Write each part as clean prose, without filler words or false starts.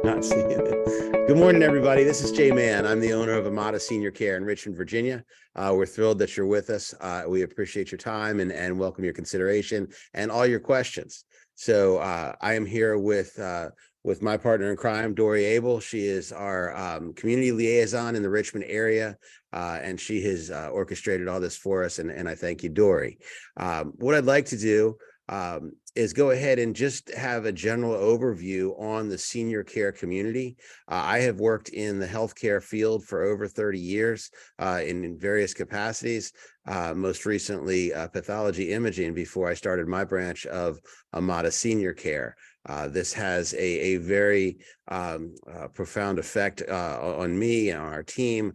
Not seeing it. Good morning, everybody. This is Jay Mann. I'm the owner of Amada Senior Care in Richmond, Virginia. We're thrilled that you're with us. We appreciate your time and welcome your consideration and all your questions. So I am here with my partner in crime, Dory Abel. She is our community liaison in the Richmond area, and she has orchestrated all this for us, and I thank you, Dory. What I'd like to do is go ahead and just have a general overview on the senior care community. I have worked in the healthcare field for over 30 years in various capacities, most recently pathology imaging before I started my branch of Amada Senior Care. This has a very profound effect on me and on our team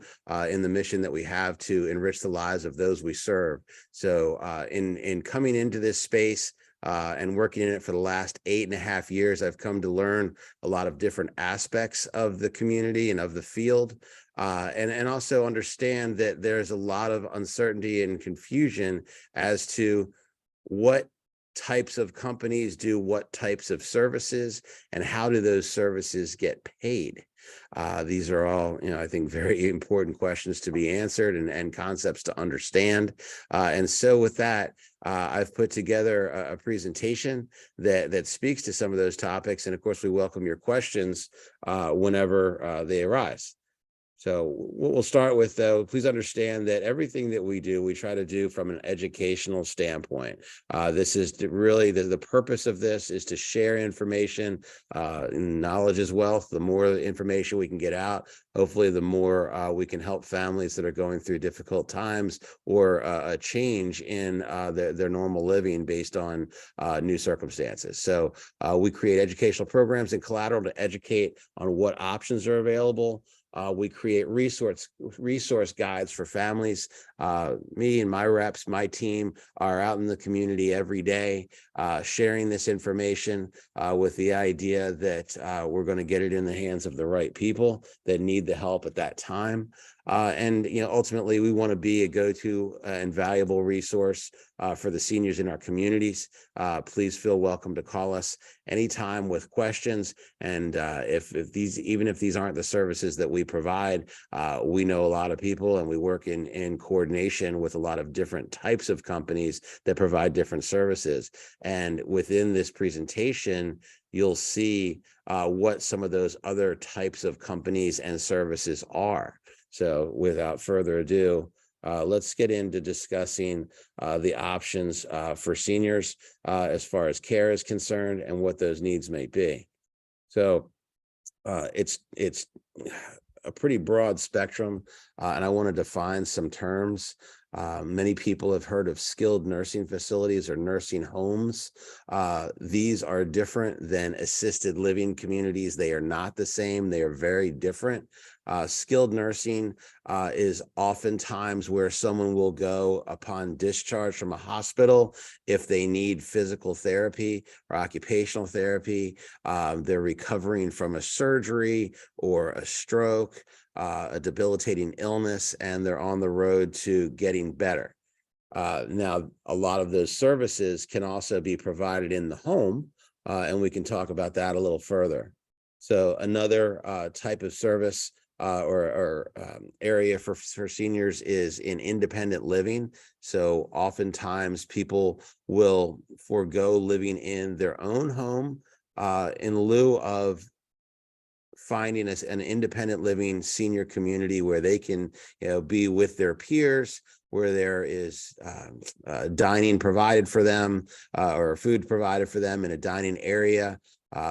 in the mission that we have to enrich the lives of those we serve. So in coming into this space, and working in it for the last 8.5 years, I've come to learn a lot of different aspects of the community and of the field, and also understand that there's a lot of uncertainty and confusion as to what types of companies do what types of services and how do those services get paid. These are all, I think, very important questions to be answered and concepts to understand. And so with that, I've put together a presentation that speaks to some of those topics. And of course, we welcome your questions whenever they arise. So what we'll start with, though, please understand that everything that we do, we try to do from an educational standpoint. This is really the purpose of this is to share information. Knowledge is wealth. The more information we can get out, hopefully the more we can help families that are going through difficult times or a change in their normal living based on new circumstances. So we create educational programs and collateral to educate on what options are available. We create resource guides for families. Me and my reps, my team are out in the community every day, sharing this information with the idea that we're going to get it in the hands of the right people that need the help at that time. And ultimately, we want to be a go-to and valuable resource for the seniors in our communities. Please feel welcome to call us anytime with questions. And even if these aren't the services that we provide, we know a lot of people, and we work in coordination with a lot of different types of companies that provide different services. And within this presentation, you'll see what some of those other types of companies and services are. So without further ado, let's get into discussing the options for seniors as far as care is concerned and what those needs may be. So it's a pretty broad spectrum, and I want to define some terms. Many people have heard of skilled nursing facilities or nursing homes. These are different than assisted living communities. They are not the same. They are very different. Skilled nursing is oftentimes where someone will go upon discharge from a hospital if they need physical therapy or occupational therapy. They're recovering from a surgery or a stroke, a debilitating illness, and they're on the road to getting better. Now, a lot of those services can also be provided in the home, and we can talk about that a little further. So another type of service or area for seniors is in independent living. So oftentimes people will forego living in their own home in lieu of finding an independent living senior community where they can be with their peers, where there is dining provided for them or food provided for them in a dining area.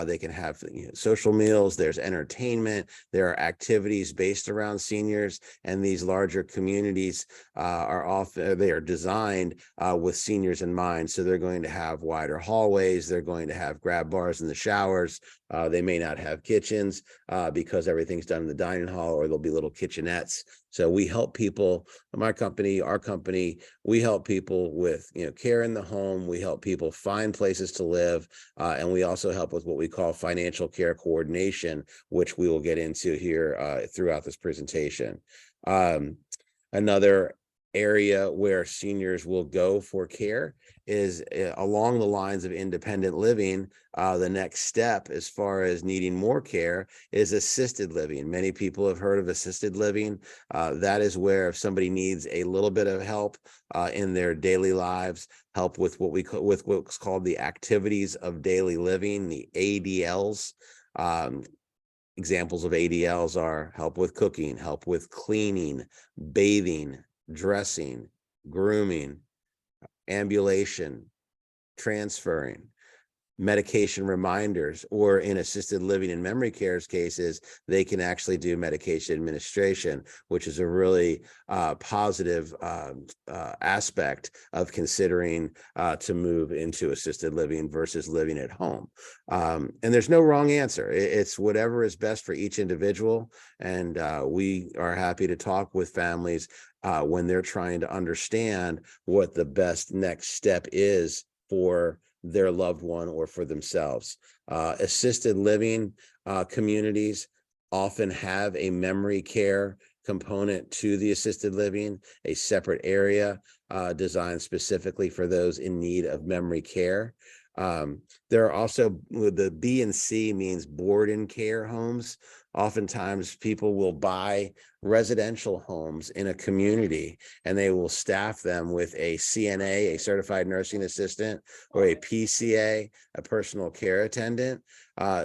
They can have social meals, there's entertainment, there are activities based around seniors, and these larger communities they are designed with seniors in mind. So they're going to have wider hallways, they're going to have grab bars in the showers, they may not have kitchens because everything's done in the dining hall, or there'll be little kitchenettes. So we help people, our company, we help people with care in the home. We help people find places to live, and we also help with what we call financial care coordination, which we will get into here throughout this presentation. Another area where seniors will go for care is along the lines of independent living. The next step, as far as needing more care, is assisted living. Many people have heard of assisted living. That is where if somebody needs a little bit of help in their daily lives, help with what we call with what's called the activities of daily living, the ADLs. Examples of ADLs are help with cooking, help with cleaning, bathing, dressing, grooming, ambulation, transferring, medication reminders, or in assisted living and memory care's cases, they can actually do medication administration, which is a really positive aspect of considering to move into assisted living versus living at home. And there's no wrong answer. It's whatever is best for each individual. And we are happy to talk with families when they're trying to understand what the best next step is for their loved one or for themselves. Assisted living communities often have a memory care component to the assisted living, a separate area designed specifically for those in need of memory care. There are also, the B and C means board and care homes. Oftentimes people will buy residential homes in a community and they will staff them with a CNA, a certified nursing assistant, or a PCA, a personal care attendant,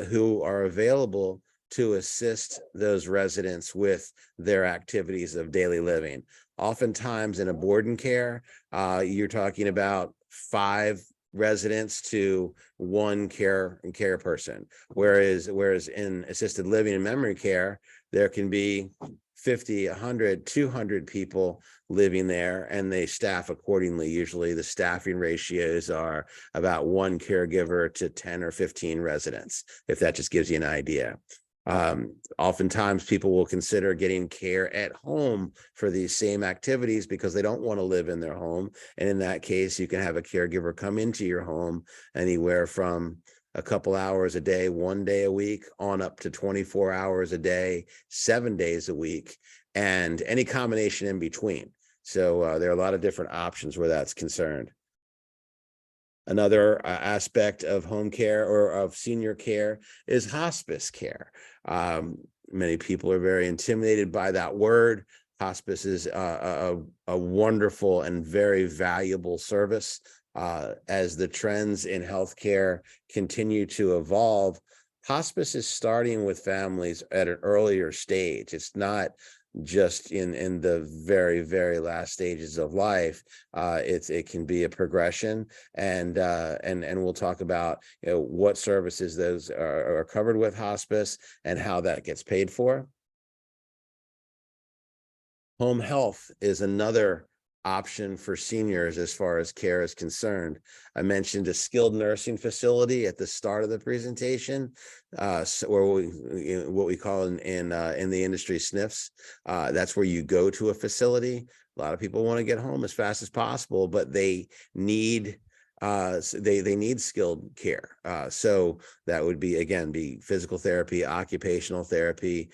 who are available to assist those residents with their activities of daily living. Oftentimes in a board and care, you're talking about 5 residents to 1 care person, whereas in assisted living and memory care, there can be 50, 100, 200 people living there, and they staff accordingly. Usually the staffing ratios are about 1 caregiver to 10 or 15 residents, if that just gives you an idea. Oftentimes people will consider getting care at home for these same activities because they don't want to live in their home. And in that case, you can have a caregiver come into your home anywhere from a couple hours a day, 1 day a week, on up to 24 hours a day, 7 days a week, and any combination in between. So there are a lot of different options where that's concerned. Another aspect of home care or of senior care is hospice care. Many people are very intimidated by that word. Hospice is a wonderful and very valuable service. As the trends in healthcare continue to evolve, hospice is starting with families at an earlier stage. It's not just in the very, very last stages of life. It can be a progression, and we'll talk about what services those are covered with hospice and how that gets paid for. Home health is another option for seniors as far as care is concerned. I mentioned a skilled nursing facility at the start of the presentation, or what we call in the industry SNFs. That's where you go to a facility. A lot of people want to get home as fast as possible, but they need they need skilled care. So that would be, again, be physical therapy, occupational therapy,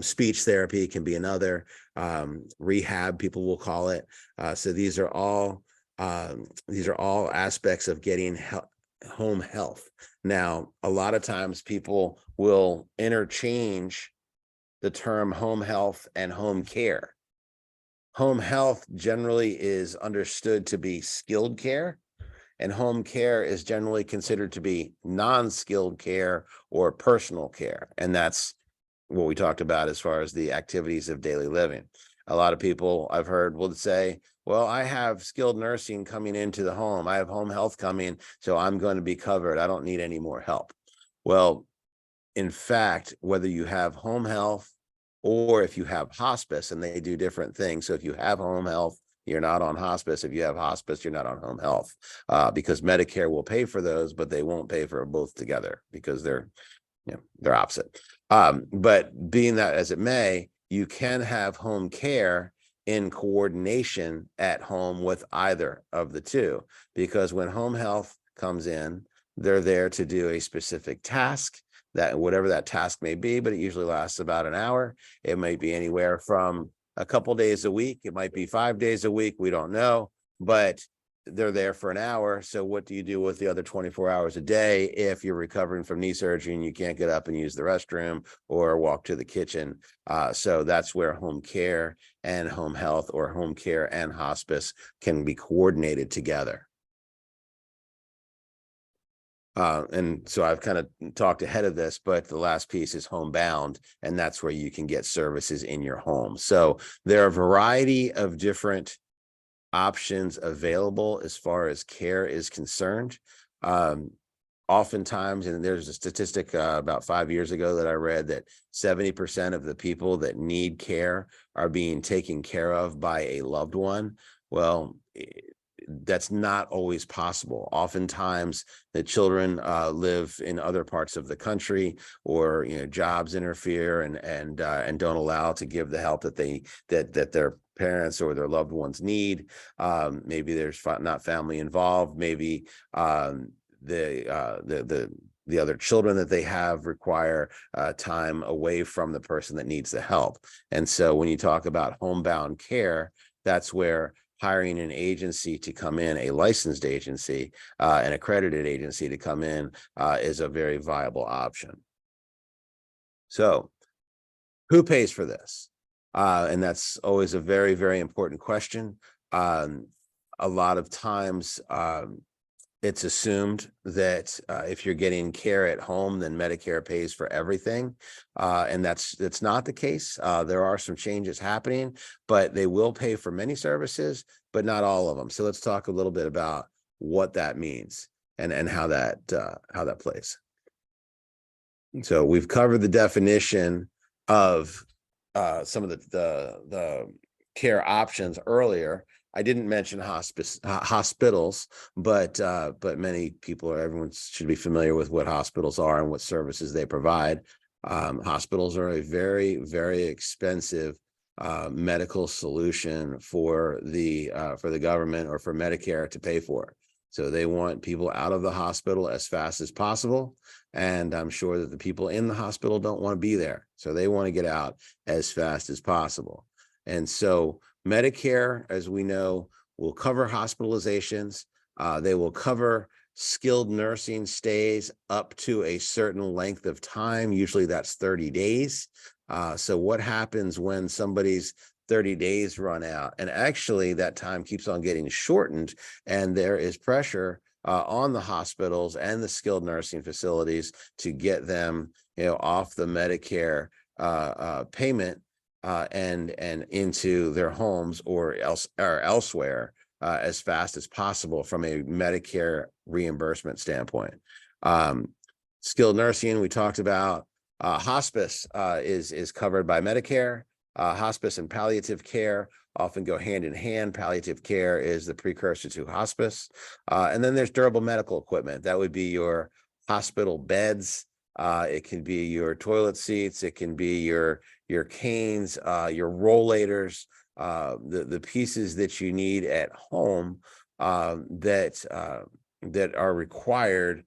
speech therapy can be another, rehab, people will call it. So these are all aspects of getting home health. Now, a lot of times people will interchange the term home health and home care. Home health generally is understood to be skilled care, and home care is generally considered to be non-skilled care or personal care. And that's what we talked about as far as the activities of daily living. A lot of people I've heard will say, well, I have skilled nursing coming into the home. I have home health coming, so I'm going to be covered. I don't need any more help. Well, in fact, whether you have home health or if you have hospice, and they do different things. So if you have home health, you're not on hospice. If you have hospice, you're not on home health, because Medicare will pay for those, but they won't pay for both together because they're opposite. But being that as it may, you can have home care in coordination at home with either of the two, because when home health comes in, they're there to do a specific task, that whatever that task may be, but it usually lasts about an hour. It might be anywhere from a couple days a week. It might be 5 days a week. We don't know, but they're there for an hour. So what do you do with the other 24 hours a day if you're recovering from knee surgery and you can't get up and use the restroom or walk to the kitchen? So that's where home care and home health, or home care and hospice, can be coordinated together. And so I've kind of talked ahead of this, but the last piece is homebound, and that's where you can get services in your home. So there are a variety of different options available as far as care is concerned. Oftentimes, and there's a statistic about 5 years ago that I read, that 70% of the people that need care are being taken care of by a loved one. Well, that's not always possible. Oftentimes, the children live in other parts of the country, or jobs interfere and don't allow to give the help that that their parents or their loved ones need. Maybe there's not family involved. Maybe the other children that they have require time away from the person that needs the help. And so when you talk about homebound care, that's where hiring an agency to come in, a licensed agency, an accredited agency to come in, is a very viable option. So who pays for this? And that's always a very, very important question. A lot of times, it's assumed that if you're getting care at home, then Medicare pays for everything. And that's not the case. There are some changes happening, but they will pay for many services, but not all of them. So let's talk a little bit about what that means and how that plays. So we've covered the definition of some of the care options earlier. I didn't mention hospitals, but many people, or everyone should be familiar with what hospitals are and what services they provide. Hospitals are a very, very expensive medical solution for the government or for Medicare to pay for. So they want people out of the hospital as fast as possible. And I'm sure that the people in the hospital don't want to be there. So they want to get out as fast as possible. And so Medicare, as we know, will cover hospitalizations. They will cover skilled nursing stays up to a certain length of time. Usually that's 30 days. So what happens when somebody's 30 days run out? And actually that time keeps on getting shortened, and there is pressure on the hospitals and the skilled nursing facilities to get them, off the Medicare payment and into their homes or elsewhere as fast as possible from a Medicare reimbursement standpoint. Skilled nursing, we talked about. Hospice is covered by Medicare. Hospice and palliative care often go hand in hand. Palliative care is the precursor to hospice. And then there's durable medical equipment. That would be your hospital beds. It can be your toilet seats. It can be your canes, your rollators, the pieces that you need at home that are required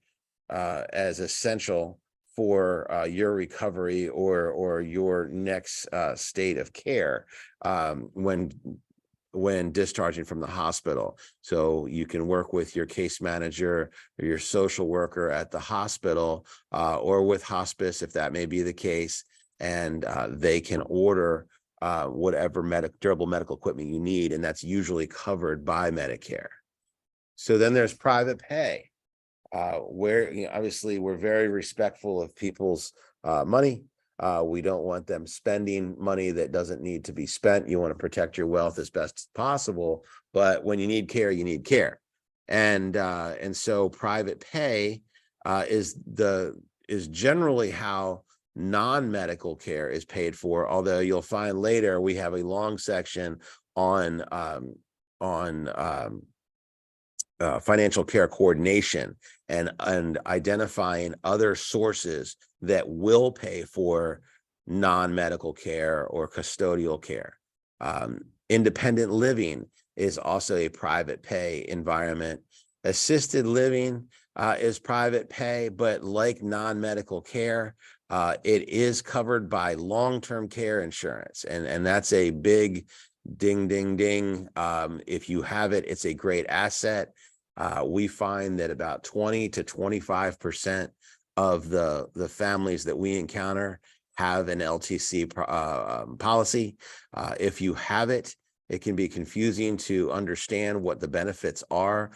as essential for your recovery or your next state of care when discharging from the hospital. So you can work with your case manager or your social worker at the hospital or with hospice, if that may be the case, and they can order whatever durable medical equipment you need, and that's usually covered by Medicare. So then there's private pay. Where obviously we're very respectful of people's money. We don't want them spending money that doesn't need to be spent. You want to protect your wealth as best as possible, but when you need care, you need care. And so private pay is generally how non-medical care is paid for. Although you'll find later we have a long section on financial care coordination and identifying other sources that will pay for non-medical care or custodial care. Independent living is also a private pay environment. Assisted living is private pay, but like non-medical care, it is covered by long-term care insurance, and that's a big ding, ding, ding. If you have it, it's a great asset. We find that about 20 to 25% of the families that we encounter have an LTC policy. If you have it, it can be confusing to understand what the benefits are.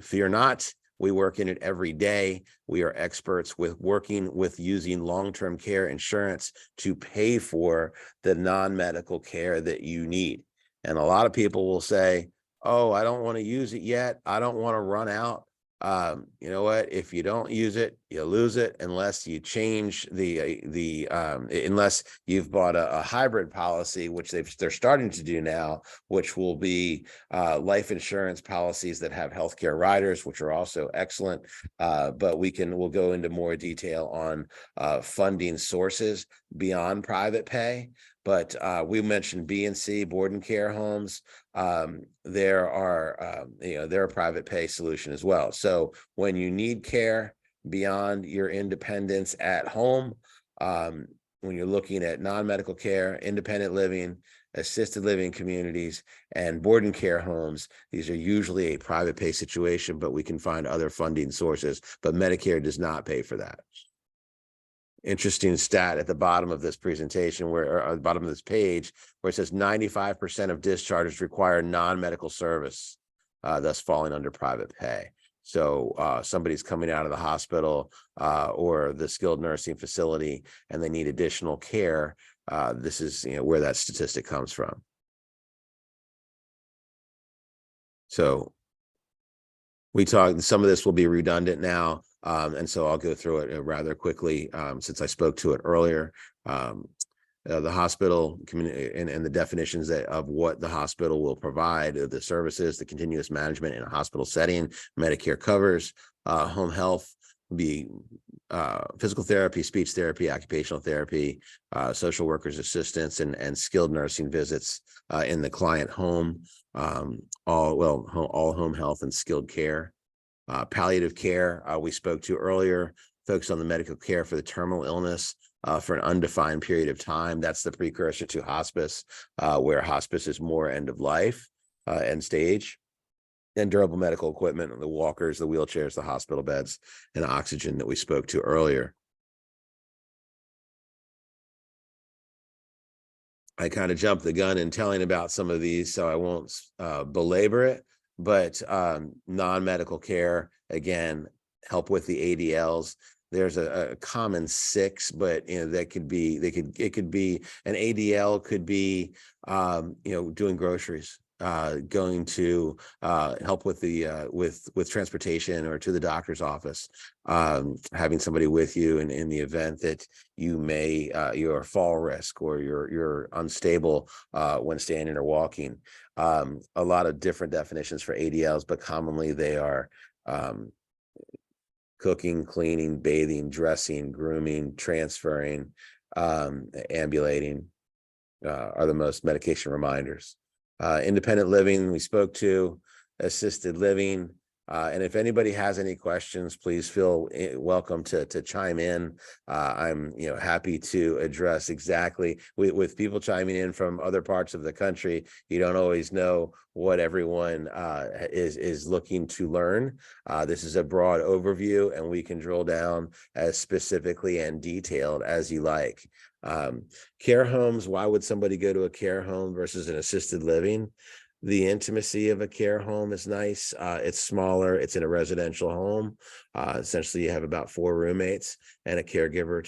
Fear not. We work in it every day. We are experts with working with using long-term care insurance to pay for the non-medical care that you need. And a lot of people will say, oh, I don't want to use it yet. I don't want to run out. You know what? If you don't use it, you lose it unless you change unless you've bought a hybrid policy, which they're starting to do now, which will be life insurance policies that have healthcare riders, which are also excellent. But we'll go into more detail on funding sources beyond private pay. But we mentioned B and C, board and care homes. They're a private pay solution as well. So when you need care beyond your independence at home, when you're looking at non-medical care, independent living, assisted living communities, and board and care homes, these are usually a private pay situation, but we can find other funding sources, but Medicare does not pay for that. Interesting stat at the bottom of this presentation, or at the bottom of this page, where it says 95% of discharges require non-medical service, thus falling under private pay. So somebody's coming out of the hospital or the skilled nursing facility and they need additional care. This is where that statistic comes from. So we talked, some of this will be redundant now. And so I'll go through it rather quickly since I spoke to it earlier. The hospital and the definitions of what the hospital will provide, the services, the continuous management in a hospital setting, Medicare covers, home health, be physical therapy, speech therapy, occupational therapy, social workers assistance, and skilled nursing visits in the client home, all home health and skilled care. Palliative care, we spoke to earlier, focused on the medical care for the terminal illness for an undefined period of time. That's the precursor to hospice, where hospice is more end of life, end stage. And durable medical equipment, the walkers, the wheelchairs, the hospital beds, and oxygen that we spoke to earlier. I kind of jumped the gun in telling about some of these, so I won't belabor it. But non-medical care, again, help with the ADLs. There's a common 6, but that could be it could be an ADL could be doing groceries, going to help with the with transportation or to the doctor's office, having somebody with you in the event that you may your fall risk or you're unstable when standing or walking. A lot of different definitions for ADLs, but commonly they are cooking, cleaning, bathing, dressing, grooming, transferring, ambulating are the most medication reminders. Independent living, we spoke to, assisted living. And if anybody has any questions, please feel welcome to chime in. I'm happy to address exactly with people chiming in from other parts of the country. You don't always know what everyone is looking to learn. This is a broad overview, and we can drill down as specifically and detailed as you like. Care homes, why would somebody go to a care home versus an assisted living? The intimacy of a care home is nice. It's smaller. It's in a residential home. Essentially, you have about 4 roommates and a caregiver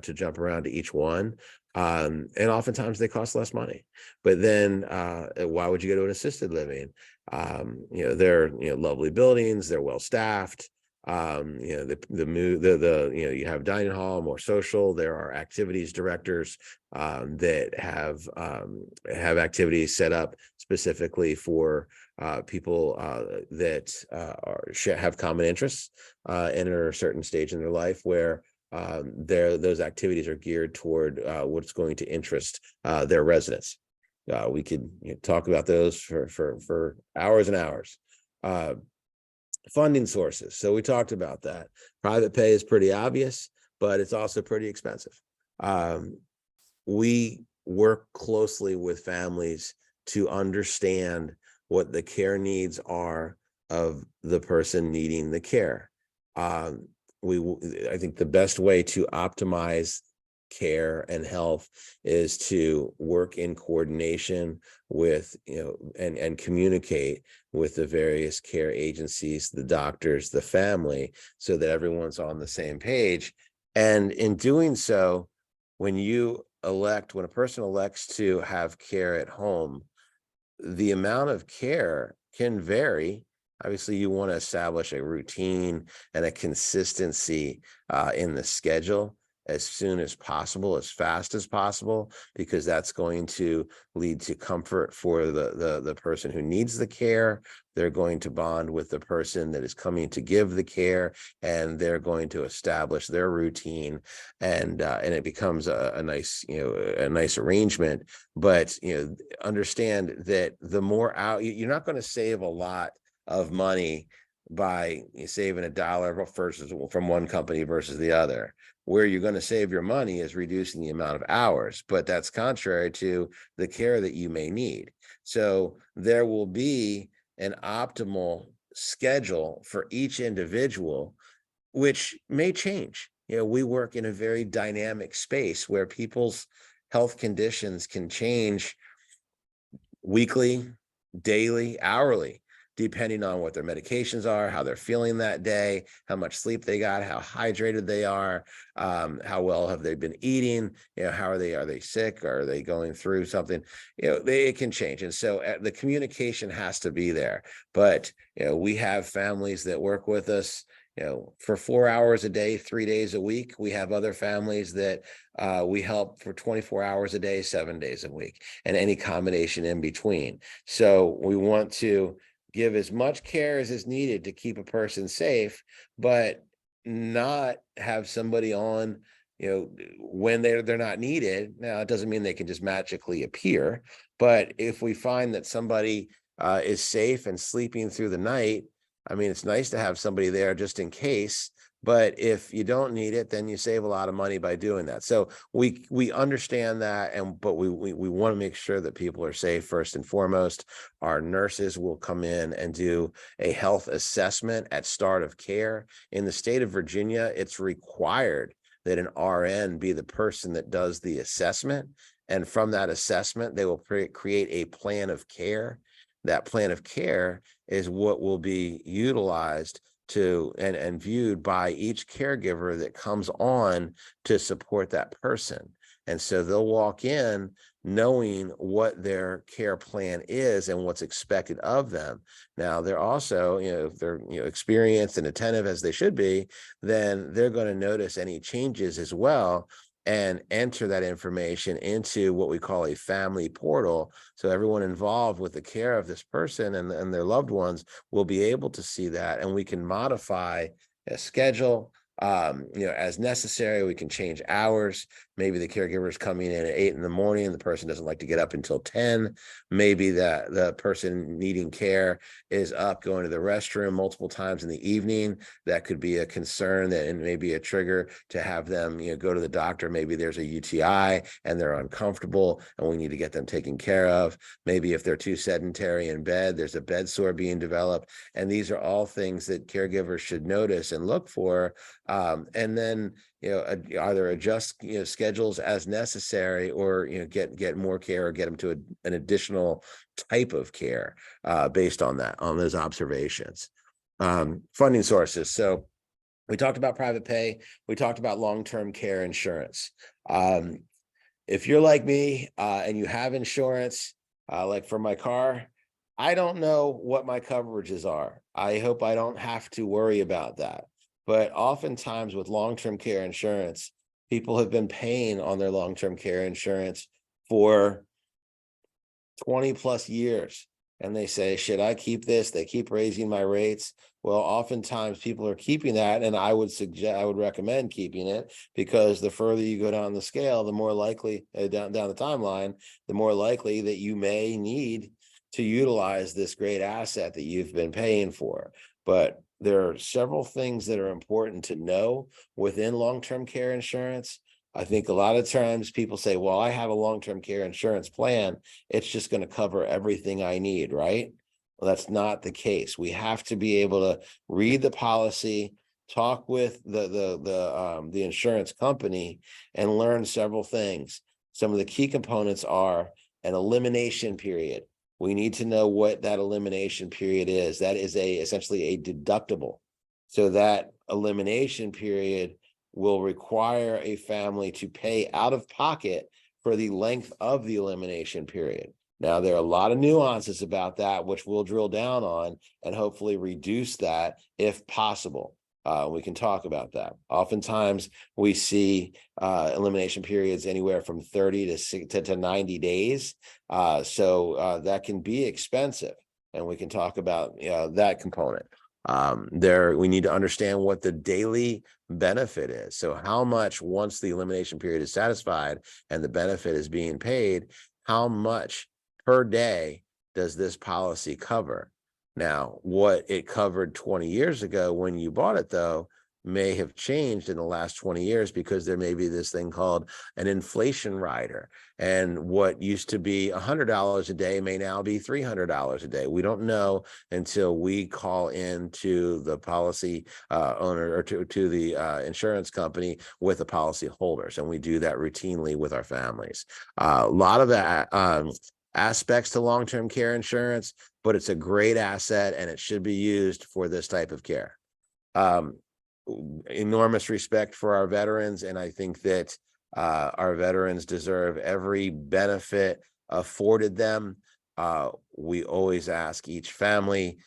to jump around to each one. And oftentimes they cost less money. But then why would you go to an assisted living? They're lovely buildings. They're well staffed. You have dining hall, more social. There are activities directors that have activities set up specifically for people that have common interests and are a certain stage in their life where those activities are geared toward what's going to interest their residents. We could talk about those for hours and hours. Funding sources. So we talked about that. Private pay is pretty obvious, but it's also pretty expensive. We work closely with families to understand what the care needs are of the person needing the care. I think the best way to optimize care and health is to work in coordination with, and communicate with the various care agencies, the doctors, the family, so that everyone's on the same page. And in doing so, when a person elects to have care at home, the amount of care can vary. Obviously, you want to establish a routine and a consistency in the schedule as soon as possible, as fast as possible, because that's going to lead to comfort for the person who needs the care. They're going to bond with the person that is coming to give the care, and they're going to establish their routine, and it becomes a nice arrangement. But understand that the more out, you're not going to save a lot of money by saving $1 from one company versus the other. Where you're going to save your money is reducing the amount of hours, but that's contrary to the care that you may need. So there will be an optimal schedule for each individual, which may change. We work in a very dynamic space where people's health conditions can change weekly, daily, hourly, depending on what their medications are, how they're feeling that day, how much sleep they got, how hydrated they are, how well have they been eating, how are they sick? Are they going through something? It can change. And so the communication has to be there. But, we have families that work with us, for 4 hours a day, 3 days a week. We have other families that we help for 24 hours a day, 7 days a week, and any combination in between. So we want to give as much care as is needed to keep a person safe, but not have somebody on, when they're not needed. Now, it doesn't mean they can just magically appear, but if we find that somebody is safe and sleeping through the night, I mean, it's nice to have somebody there just in case. But if you don't need it, then you save a lot of money by doing that. So we understand that, but we want to make sure that people are safe first and foremost. Our nurses will come in and do a health assessment at start of care. In the state of Virginia, it's required that an RN be the person that does the assessment. And from that assessment, they will create a plan of care. That plan of care is what will be utilized to and viewed by each caregiver that comes on to support that person. And so they'll walk in knowing what their care plan is and what's expected of them. Now, they're also, if they're experienced and attentive as they should be, then they're going to notice any changes as well and enter that information into what we call a family portal. So everyone involved with the care of this person and their loved ones will be able to see that, and we can modify a schedule as necessary. We can change hours. Maybe the caregiver is coming in at 8 in the morning and the person doesn't like to get up until 10. Maybe the person needing care is up going to the restroom multiple times in the evening. That could be a concern, that and maybe a trigger to have them go to the doctor. Maybe there's a UTI and they're uncomfortable and we need to get them taken care of. Maybe if they're too sedentary in bed, there's a bed sore being developed. And these are all things that caregivers should notice and look for, and then either adjust schedules as necessary, or get more care, or get them to an additional type of care based on those observations. Funding sources. So we talked about private pay. We talked about long-term care insurance. If you're like me and you have insurance, like for my car, I don't know what my coverages are. I hope I don't have to worry about that. But oftentimes with long-term care insurance, people have been paying on their long-term care insurance for 20 plus years. And they say, should I keep this? They keep raising my rates. Well, oftentimes people are keeping that. And I would recommend keeping it, because the further you go down the scale, the more likely down the timeline, the more likely that you may need to utilize this great asset that you've been paying for. But there are several things that are important to know within long-term care insurance. I think a lot of times people say, well, I have a long-term care insurance plan. It's just going to cover everything I need, right? Well, that's not the case. We have to be able to read the policy, talk with the insurance company, and learn several things. Some of the key components are an elimination period. We need to know what that elimination period is. That is essentially a deductible. So that elimination period will require a family to pay out of pocket for the length of the elimination period. Now, there are a lot of nuances about that, which we'll drill down on and hopefully reduce that if possible. We can talk about that. Oftentimes, we see elimination periods anywhere from 30 to 90 days. So that can be expensive, and we can talk about that component. We need to understand what the daily benefit is. So how much, once the elimination period is satisfied and the benefit is being paid, how much per day does this policy cover? Now, what it covered 20 years ago when you bought it, though, may have changed in the last 20 years because there may be this thing called an inflation rider. And what used to be $100 a day may now be $300 a day. We don't know until we call in to the policy owner or to the insurance company with the policy holders. And we do that routinely with our families. A lot of that aspects to long-term care insurance, but it's a great asset and it should be used for this type of care. Enormous respect for our veterans, and I think that our veterans deserve every benefit afforded them. We always ask each family,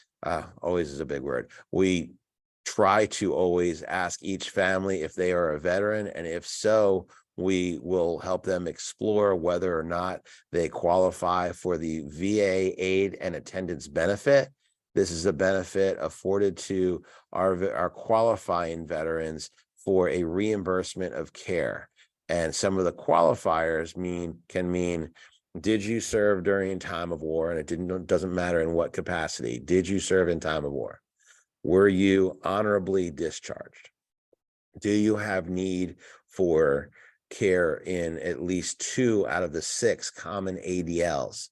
always is a big word, we try to always ask each family if they are a veteran, and if so, we will help them explore whether or not they qualify for the VA aid and attendance benefit. This is a benefit afforded to our qualifying veterans for a reimbursement of care. And some of the qualifiers can mean, did you serve during time of war? And it doesn't matter in what capacity. Did you serve in time of war? Were you honorably discharged? Do you have need for care in at least 2 out of the 6 common ADLs?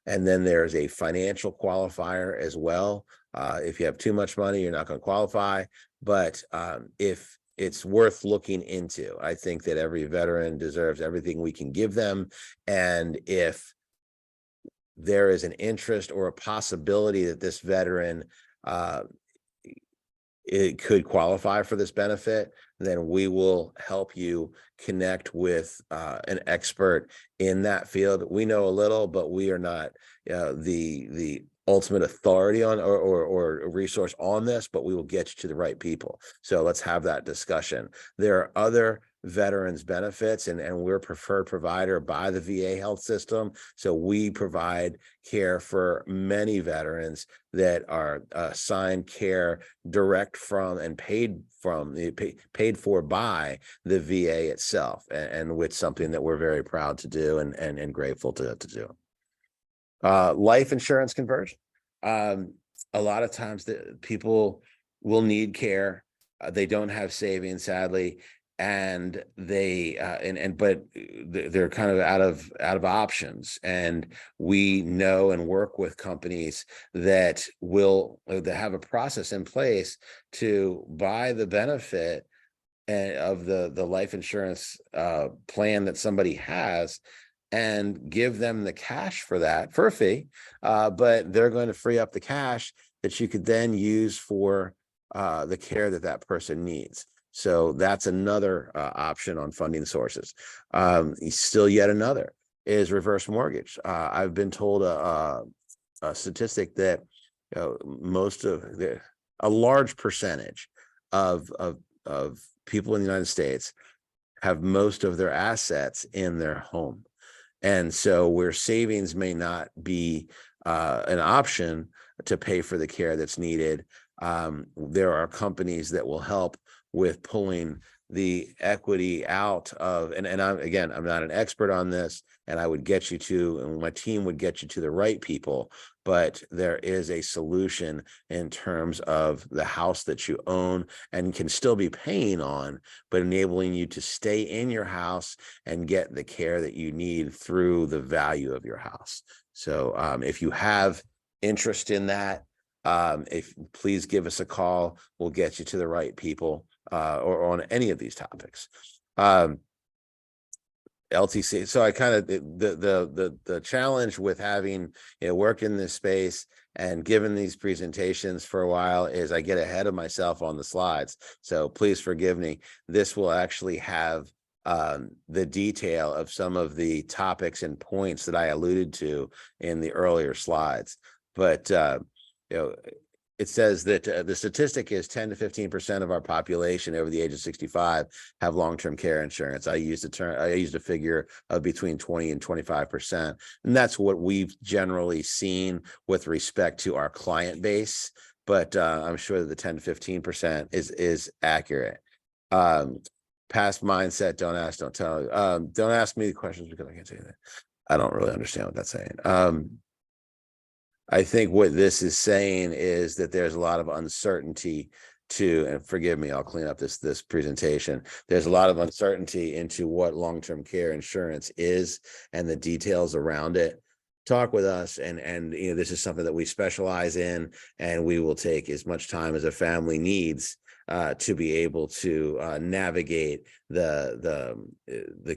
And then there's a financial qualifier as well. If you have too much money, you're not going to qualify. But if it's worth looking into, I think that every veteran deserves everything we can give them. And if there is an interest or a possibility that this veteran it could qualify for this benefit, then we will help you connect with an expert in that field. We know a little, but we are not the ultimate authority on or resource on this, but we will get you to the right people. So let's have that discussion. There are other veterans benefits, and we're a preferred provider by the VA health system. So we provide care for many veterans that are assigned care direct from and paid for by the VA itself, and with something that we're very proud to do and grateful to do. Life insurance conversion. A lot of times the people will need care. They don't have savings, sadly, and they but they're kind of out of options. And we know and work with companies that have a process in place to buy the benefit of the life insurance plan that somebody has, and give them the cash for that for a fee, but they're going to free up the cash that you could then use for the care that person needs. So that's another option on funding sources. Still yet another is reverse mortgage. I've been told a statistic that a large percentage of people in the United States have most of their assets in their home. And so where savings may not be an option to pay for the care that's needed, there are companies that will help with pulling the equity out of, and I'm not an expert on this, and I would get you to, and my team would get you to the right people, but there is a solution in terms of the house that you own and can still be paying on, but enabling you to stay in your house and get the care that you need through the value of your house. So if you have interest in that, if please give us a call, we'll get you to the right people or on any of these topics. LTC. So I kind of the challenge with having worked in this space and given these presentations for a while is I get ahead of myself on the slides. So please forgive me. This will actually have the detail of some of the topics and points that I alluded to in the earlier slides. But it says that the statistic is 10 to 15% of our population over the age of 65 have long-term care insurance. I used a figure of between 20 and 25%. And that's what we've generally seen with respect to our client base. But I'm sure that the 10 to 15% is accurate. Past mindset, don't ask, don't tell. Don't ask me the questions because I can't say that. I don't really understand what that's saying. I think what this is saying is that there's a lot of uncertainty and forgive me, I'll clean up this presentation. There's a lot of uncertainty into what long-term care insurance is and the details around it. Talk with us, and this is something that we specialize in, and we will take as much time as a family needs to be able to navigate the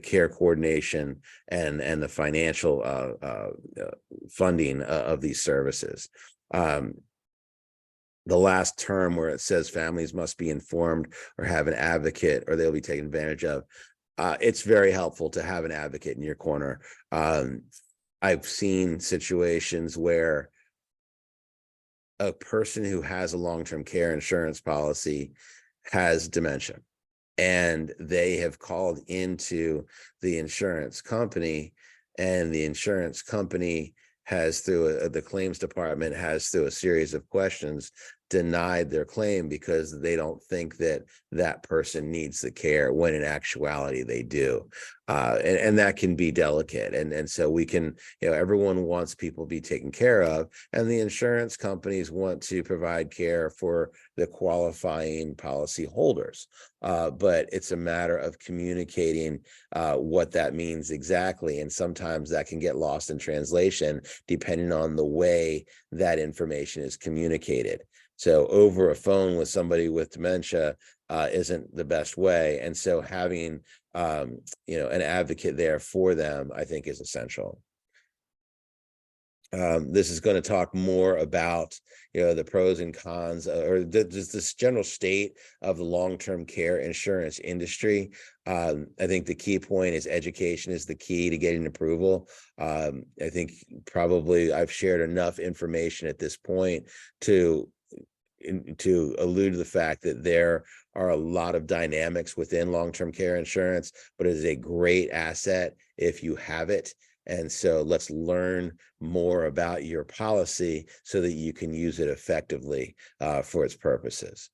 care coordination and the financial funding of these services. The last term where it says families must be informed or have an advocate or they'll be taken advantage of. It's very helpful to have an advocate in your corner. I've seen situations where a person who has a long-term care insurance policy has dementia, and they have called into the insurance company, and the insurance company has, through the claims department, has, through a series of questions, denied their claim because they don't think that that person needs the care, when in actuality they do. And that can be delicate. And so we can, everyone wants people to be taken care of, and the insurance companies want to provide care for the qualifying policy holders. But it's a matter of communicating what that means exactly. And sometimes that can get lost in translation depending on the way that information is communicated. So over a phone with somebody with dementia isn't the best way. And so having, an advocate there for them, I think, is essential. This is going to talk more about, the pros and cons, or just this general state of the long-term care insurance industry. I think the key point is education is the key to getting approval. I think probably I've shared enough information at this point to allude to the fact that there are a lot of dynamics within long-term care insurance, but it is a great asset if you have it. And so let's learn more about your policy so that you can use it effectively for its purposes.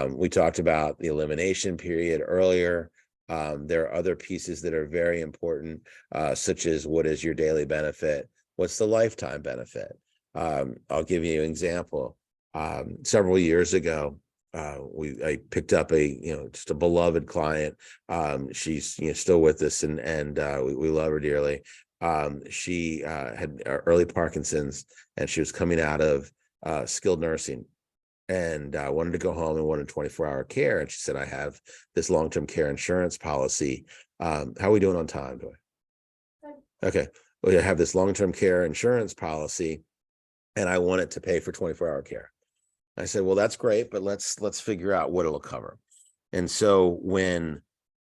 We talked about the elimination period earlier. There are other pieces that are very important, such as what is your daily benefit? What's the lifetime benefit? I'll give you an example. Several years ago, I picked up just a beloved client. She's still with us, and we love her dearly. She had early Parkinson's, and she was coming out of skilled nursing, and wanted to go home and wanted 24-hour care. And she said, "I have this long-term care insurance policy. How are we doing on time, Joy? Okay, well, I have this long-term care insurance policy, and I want it to pay for 24-hour care." I said, "Well, that's great, but let's figure out what it'll cover." And so when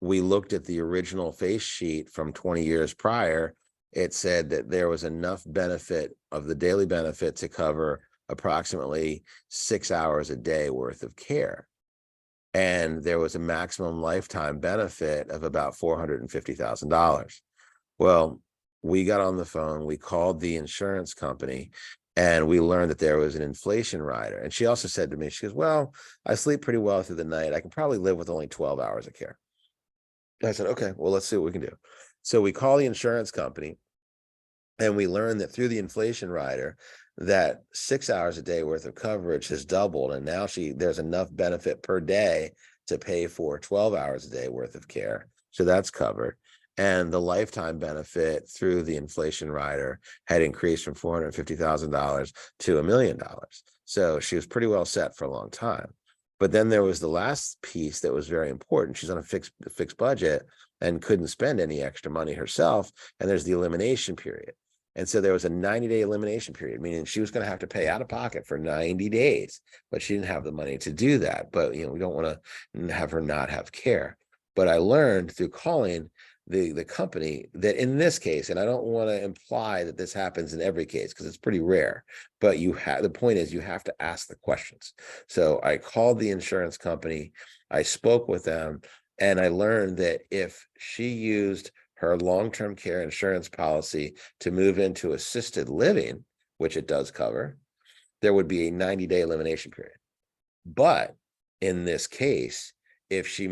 we looked at the original face sheet from 20 years prior, it said that there was enough benefit of the daily benefit to cover approximately 6 hours a day worth of care. And there was a maximum lifetime benefit of about $450,000. Well, we got on the phone, we called the insurance company, And we learned that there was an inflation rider. And she also said to me, she goes, well, I sleep pretty well through the night. I can probably live with only 12 hours of care. I said, okay, well, let's see what we can do. So we call the insurance company, and we learned that through the inflation rider, that 6 hours a day worth of coverage has doubled. And now there's enough benefit per day to pay for 12 hours a day worth of care. So that's covered. And the lifetime benefit through the inflation rider had increased from $450,000 to $1 million. So she was pretty well set for a long time. But then there was the last piece that was very important. She's on a fixed budget and couldn't spend any extra money herself. And there's the elimination period. And so there was a 90-day elimination period, meaning she was going to have to pay out of pocket for 90 days, but she didn't have the money to do that. But, we don't want to have her not have care. But I learned through calling the company that in this case, and I don't want to imply that this happens in every case because it's pretty rare, but the point is you have to ask the questions. So I called the insurance company, I spoke with them, and I learned that if she used her long-term care insurance policy to move into assisted living, which it does cover, there would be a 90-day elimination period. But in this case, if she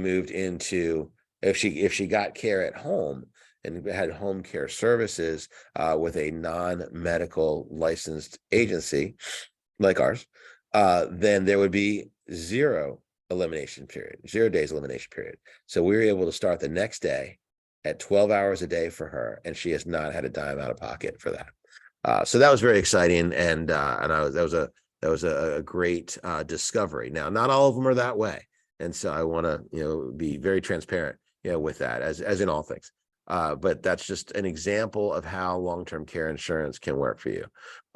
got care at home and had home care services with a non-medical licensed agency like ours, then there would be 0 days elimination period. So we were able to start the next day at 12 hours a day for her, and she has not had a dime out of pocket for that. So that was very exciting, and that was a great discovery. Now, not all of them are that way, and so I want to be very transparent with that, as in all things. But that's just an example of how long-term care insurance can work for you.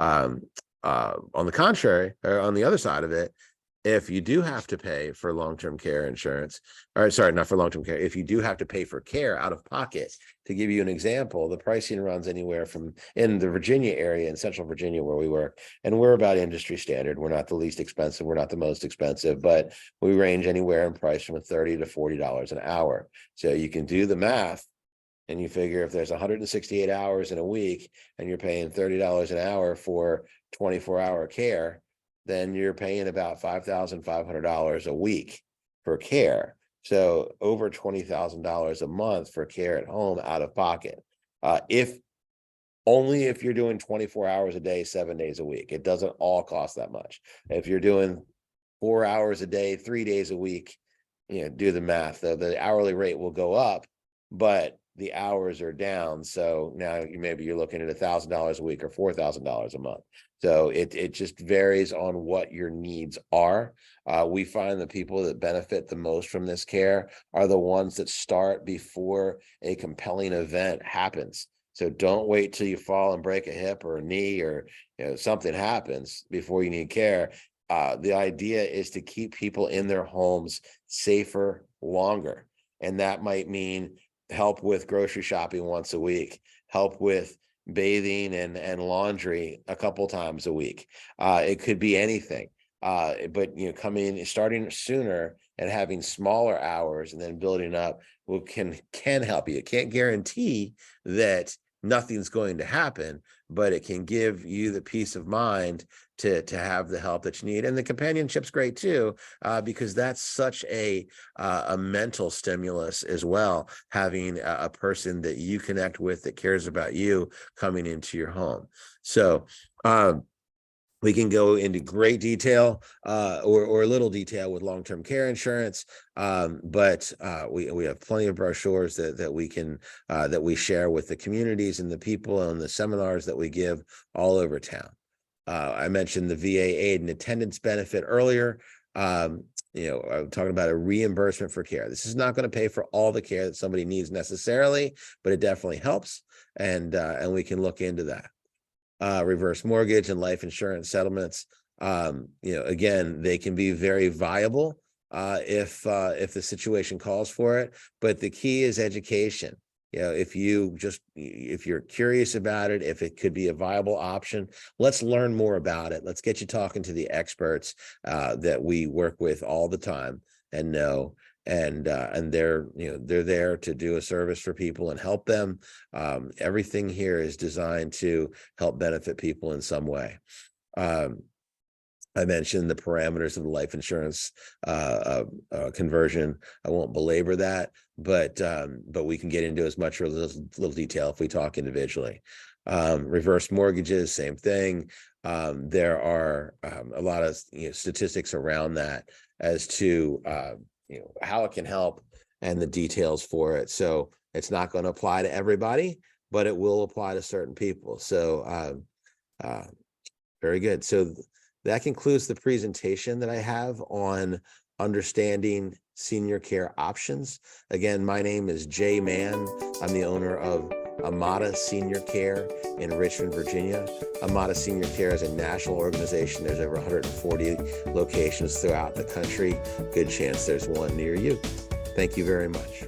On the contrary, or on the other side of it, if you do have to pay for long-term care insurance, or sorry, not for long-term care, if you do have to pay for care out of pocket, to give you an example, the pricing runs anywhere from in the Virginia area, in Central Virginia where we work, and we're about industry standard. We're not the least expensive. We're not the most expensive, but we range anywhere in price from $30 to $40 an hour. So you can do the math and you figure if there's 168 hours in a week and you're paying $30 an hour for 24-hour care, then you're paying about $5,500 a week for care. So over $20,000 a month for care at home out of pocket. If you're doing 24 hours a day, 7 days a week, it doesn't all cost that much. If you're doing 4 hours a day, 3 days a week, do the math. The hourly rate will go up, but the hours are down. So now maybe you're looking at $1,000 a week or $4,000 a month. So it just varies on what your needs are. We find the people that benefit the most from this care are the ones that start before a compelling event happens. So don't wait till you fall and break a hip or a knee or something happens before you need care. The idea is to keep people in their homes safer longer. And that might mean help with grocery shopping once a week, help with bathing and laundry a couple times a week. It could be anything. But starting sooner and having smaller hours and then building up can help you. It can't guarantee that nothing's going to happen, but it can give you the peace of mind to have the help that you need. And the companionship's great too, because that's such a mental stimulus as well, having a person that you connect with that cares about you coming into your home. So we can go into great detail or little detail with long-term care insurance, but we have plenty of brochures that we share with the communities and the people and the seminars that we give all over town. I mentioned the VA aid and attendance benefit earlier. I'm talking about a reimbursement for care. This is not going to pay for all the care that somebody needs necessarily, but it definitely helps, and we can look into that. Reverse mortgage and life insurance settlements. Again, they can be very viable if the situation calls for it. But the key is education. If you're curious about it, if it could be a viable option, let's learn more about it. Let's get you talking to the experts that we work with all the time and know. And they're there to do a service for people and help them. Everything here is designed to help benefit people in some way. I mentioned the parameters of the life insurance conversion. I won't belabor that, but we can get into as much or little detail if we talk individually. Reverse mortgages, same thing. There are a lot of statistics around that as to how it can help and the details for it. So it's not going to apply to everybody, but it will apply to certain people. So very good. So that concludes the presentation that I have on understanding senior care options. Again, my name is Jay Mann. I'm the owner of Amada Senior Care in Richmond, Virginia. Amada Senior Care is a national organization. There's over 140 locations throughout the country. Good chance there's one near you. Thank you very much.